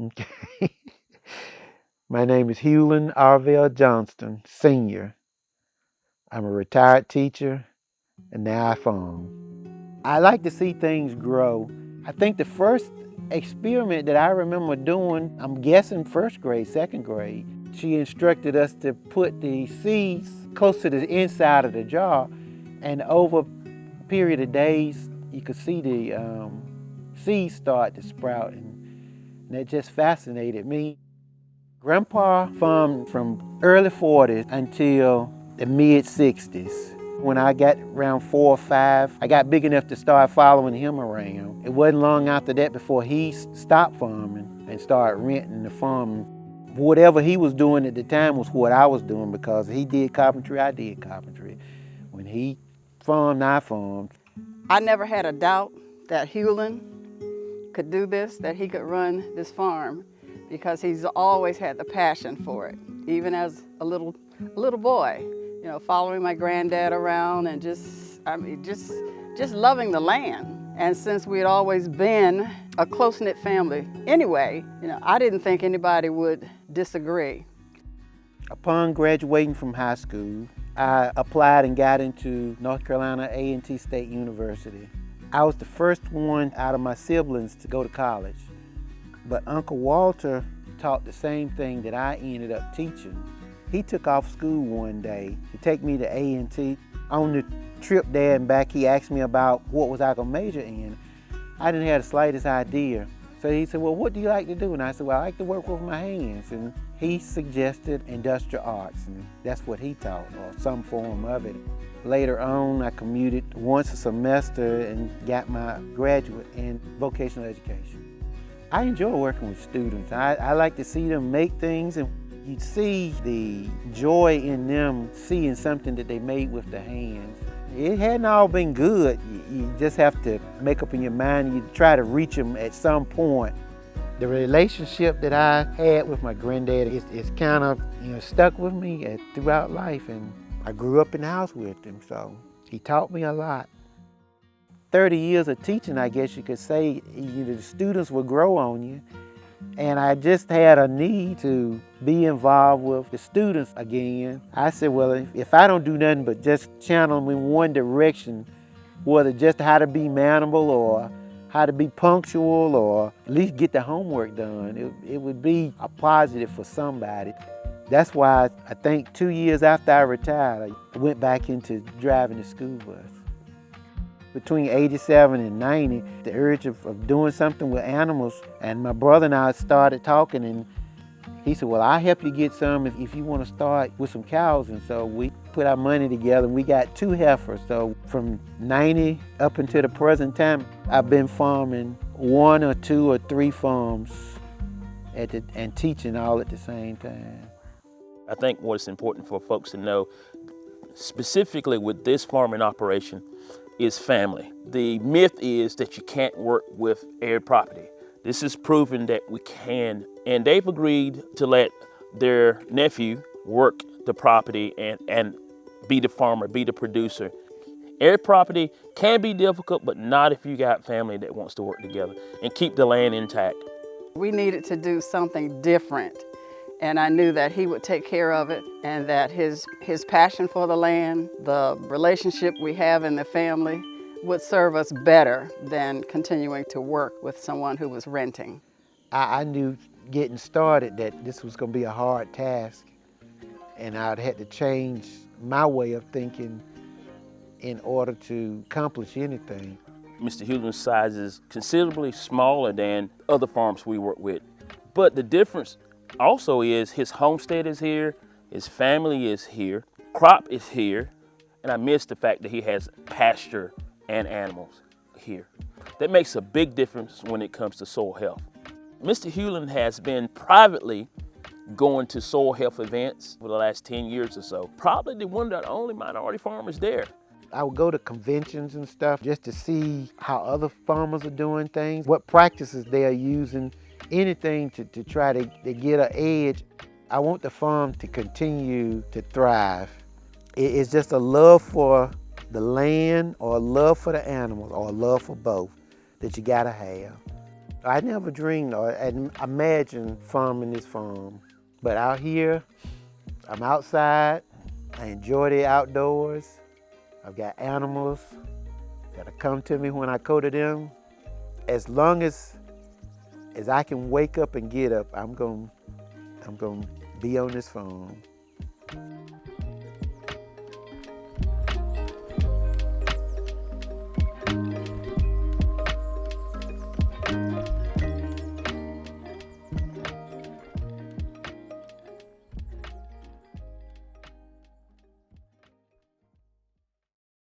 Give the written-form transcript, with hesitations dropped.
Okay. My name is Hulan R. Johnston, Sr. I'm a retired teacher, and now I farm. I like to see things grow. I think the first experiment that I remember doing, I'm guessing first grade, second grade, she instructed us to put the seeds close to the inside of the jar, and over a period of days, you could see the seeds start to sprout, and that just fascinated me. Grandpa farmed from early 40s until the mid 60s. When I got around 4 or 5, I got big enough to start following him around. It wasn't long after that before he stopped farming and started renting the farm. Whatever he was doing at the time was what I was doing, because he did carpentry, I did carpentry. When he farmed, I farmed. I never had a doubt that Hulan could do this, that he could run this farm, because he's always had the passion for it. Even as a little boy, you know, following my granddad around and just loving the land. And since we had always been a close-knit family anyway, you know, I didn't think anybody would disagree. Upon graduating from high school, I applied and got into North Carolina A&T State University. I was the first one out of my siblings to go to college, but Uncle Walter taught the same thing that I ended up teaching. He took off school one day to take me to A&T. On the trip there and back, he asked me about what was I gonna major in. I didn't have the slightest idea. So he said, well, what do you like to do? And I said, well, I like to work with my hands. And he suggested industrial arts, and that's what he taught, or some form of it. Later on, I commuted once a semester and got my graduate in vocational education. I enjoy working with students. I like to see them make things, and you see the joy in them seeing something that they made with their hands. It hadn't all been good. You just have to make up in your mind, you try to reach them at some point. The relationship that I had with my granddad is kind of, you know, stuck with me throughout life, and I grew up in the house with him, so he taught me a lot. 30 years of teaching, I guess you could say, you know, the students will grow on you. And I just had a need to be involved with the students again. I said, well, if I don't do nothing but just channel them in one direction, whether just how to be manable or how to be punctual or at least get the homework done, it would be a positive for somebody. That's why I think 2 years after I retired, I went back into driving the school bus. Between 87 and 90, the urge of doing something with animals, and my brother and I started talking, and he said, well, I'll help you get some if you want to start with some cows. And so we put our money together and we got 2 heifers. So from 90 up until the present time, I've been farming 1 or 2 or 3 farms and teaching all at the same time. I think what's important for folks to know, specifically with this farming operation, is family. The myth is that you can't work with arid property. This is proven that we can, and they've agreed to let their nephew work the property and be the farmer, be the producer. Arid property can be difficult, but not if you got family that wants to work together and keep the land intact. We needed to do something different, and I knew that he would take care of it, and that his passion for the land, the relationship we have in the family, would serve us better than continuing to work with someone who was renting. I knew getting started that this was going to be a hard task, and I'd had to change my way of thinking in order to accomplish anything. Mr. Hulan's size is considerably smaller than other farms we work with, but the difference also is his homestead is here, his family is here, crop is here, and I miss the fact that he has pasture and animals here. That makes a big difference when it comes to soil health. Mr. Hulan has been privately going to soil health events for the last 10 years or so. Probably one of the only minority farmers there. I would go to conventions and stuff just to see how other farmers are doing things, what practices they are using, anything to try to get an edge. I want the farm to continue to thrive. It's just a love for the land, or a love for the animals, or a love for both that you gotta have. I never dreamed or imagined farming this farm. But out here, I'm outside. I enjoy the outdoors. I've got animals that'll come to me when I go to them. As long as I can wake up and get up, I'm gonna be on this farm.